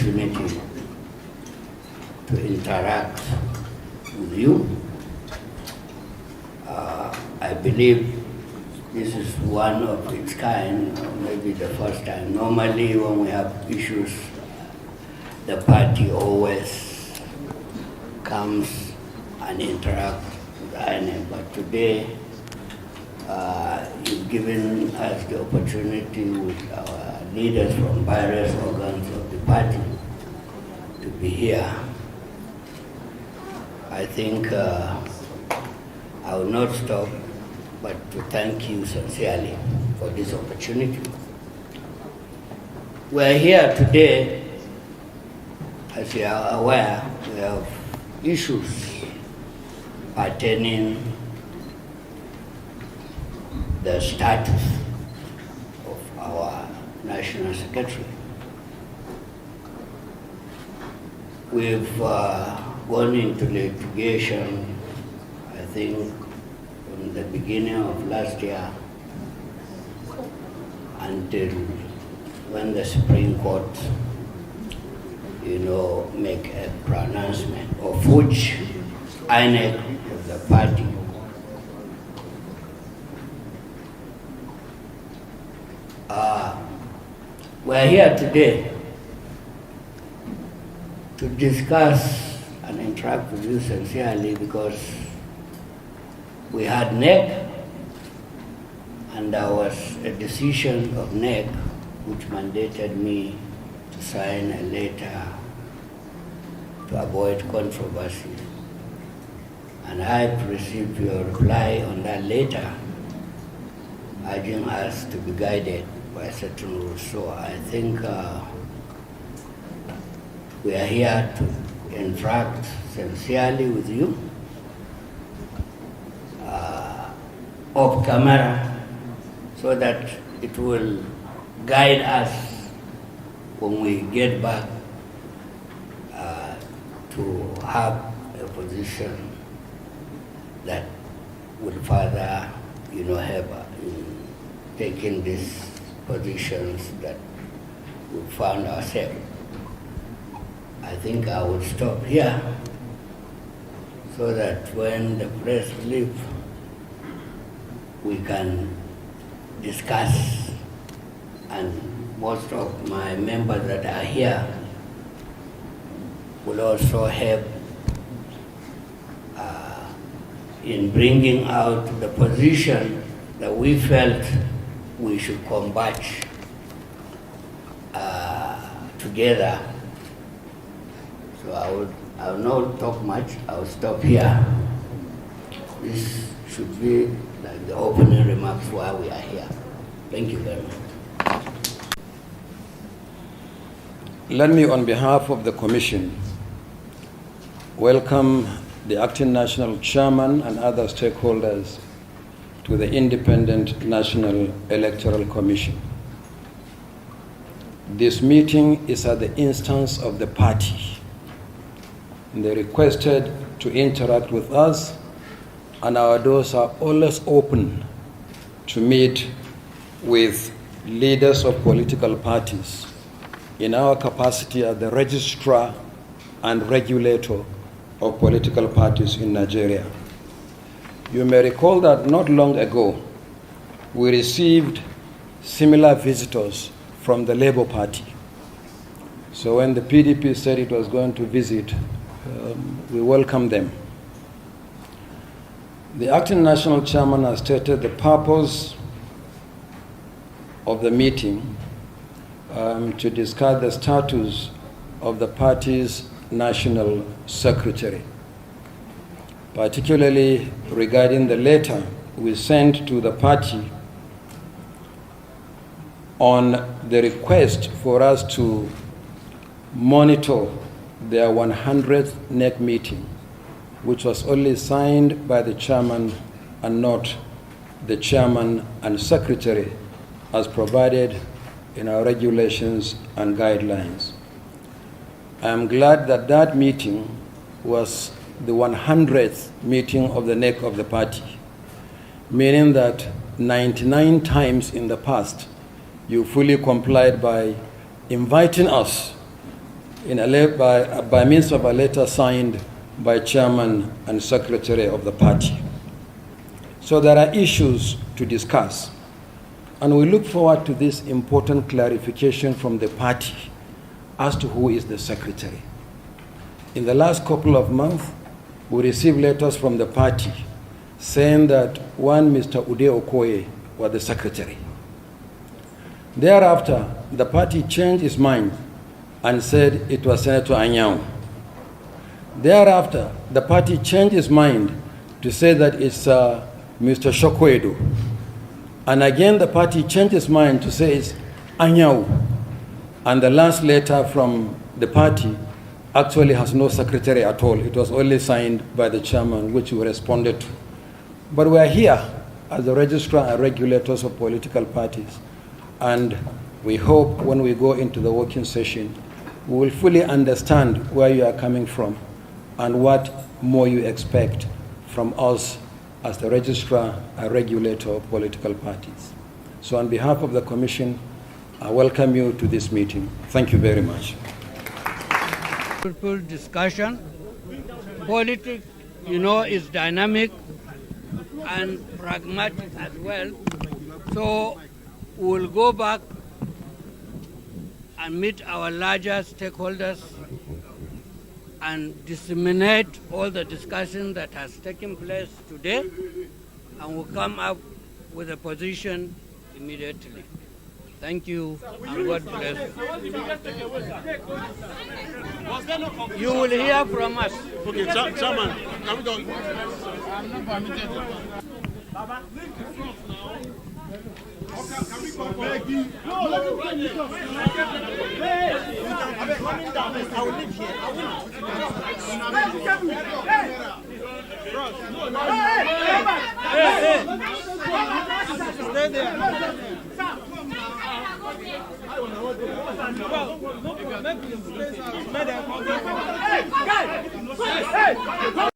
opportunity to interact with you. I believe this is one of its kind, or maybe the first time. Normally when we have issues, the party always comes and interacts with INEC, but today you've given us the opportunity with our leaders from various organs of the party to be here. I think I will not stop but to thank you sincerely for this opportunity. We're here today, as you are aware, we have issues pertaining the status of our National Secretary. We've gone into litigation, I think, from the beginning of last year until when the Supreme Court, make a pronouncement of which INEC was the party. We're here today to discuss and interact with you sincerely because we had NEC, and there was a decision of NEC which mandated me to sign a letter to avoid controversy. And I've received your reply on that letter, urging us to be guided by certain rules. So I think we are here to interact sincerely with you, off camera, so that it will guide us when we get back to have a position that will further, help in taking these positions that we found ourselves. I think I will stop here so that when the press leaves, we can discuss, and most of my members that are here will also help in bringing out the position that we felt we should combat together. So I will not talk much. I will stop here. This should be like the opening remarks why we are here. Thank you very much. Let me, on behalf of the Commission, welcome the Acting National Chairman and other stakeholders to the Independent National Electoral Commission. This meeting is at the instance of the party. They requested to interact with us, and our doors are always open to meet with leaders of political parties in our capacity as the registrar and regulator of political parties in Nigeria. You may recall that not long ago, we received similar visitors from the Labour Party. So when the PDP said it was going to visit, we welcome them. The acting national chairman has stated the purpose of the meeting to discuss the status of the party's national secretary, particularly regarding the letter we sent to the party on the request for us to monitor their 100th NEC meeting, which was only signed by the chairman and not the chairman and secretary as provided in our regulations and guidelines. I am glad that that meeting was the 100th meeting of the NEC of the party, meaning that 99 times in the past you fully complied by inviting us by means of a letter signed by chairman and secretary of the party. So there are issues to discuss, and we look forward to this important clarification from the party as to who is the secretary. In the last couple of months, we received letters from the party saying that one Mr. Ude Okoye was the secretary. Thereafter, the party changed its mind and said it was Senator Anyang. Thereafter, the party changed its mind to say that it's Mr. Shokwedo. And again, the party changed its mind to say it's Anyang. And the last letter from the party actually has no secretary at all. It was only signed by the chairman, which we responded to. But we are here as the registrar and regulators of political parties, and we hope when we go into the working session, we will fully understand where you are coming from and what more you expect from us as the registrar and regulator of political parties. So on behalf of the Commission, I welcome you to this meeting. Thank you very much. Discussion. Politics, is dynamic and pragmatic as well. So we'll go back and meet our larger stakeholders and disseminate all the discussion that has taken place today, and we'll come up with a position immediately. Thank you, and God bless. You will hear from us. Okay, Chairman, can we go? I'm not permitted. Baba, can we go? Begging. No, I'm coming down. I will live here. I will. Stay there. Hey, guys!